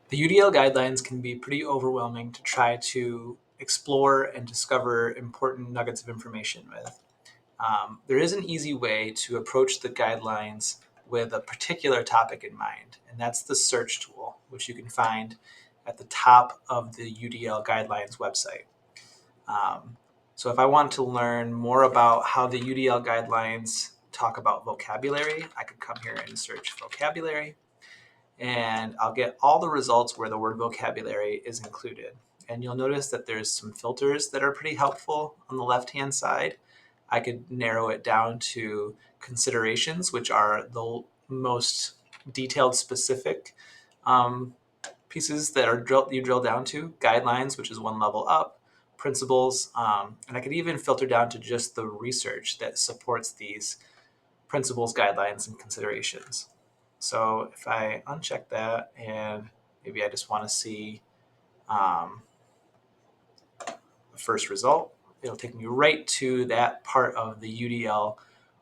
The UDL guidelines can be pretty overwhelming to try to explore and discover important nuggets of information with. There is an easy way to approach the guidelines with a particular topic in mind, and that's the search tool, which you can find at the top of the UDL Guidelines website. Um, so if I want to learn more about how the UDL guidelines talk about vocabulary, I could come here and search vocabulary, and I'll get all the results where the word vocabulary is included. And you'll notice that there's some filters that are pretty helpful on the left-hand side. I could narrow it down to considerations, which are the most detailed, specific um, pieces that are you drill down to, guidelines, which is one level up, principles, and I could even filter down to just the research that supports these principles, guidelines, and considerations. So if I uncheck that and maybe I just want to see um, the first result, it'll take me right to that part of the UDL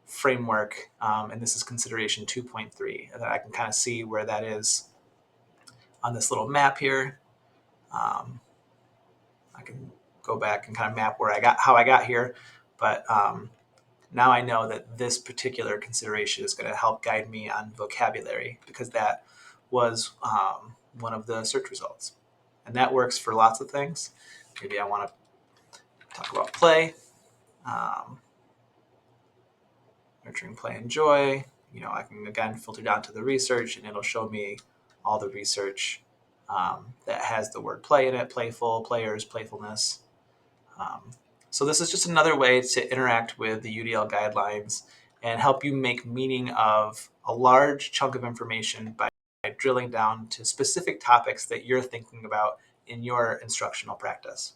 framework, and this is consideration 2.3, and then I can kind of see where that is on this little map here. I can go back and kind of map where how I got here, but now I know that this particular consideration is going to help guide me on vocabulary because that was one of the search results. And that works for lots of things. Maybe I want to talk about play, um, nurturing play and joy. I can again filter down to the research and it'll show me all the research that has the word play in it, playful, players, playfulness. Um, so this is just another way to interact with the UDL guidelines and help you make meaning of a large chunk of information by drilling down to specific topics that you're thinking about in your instructional practice.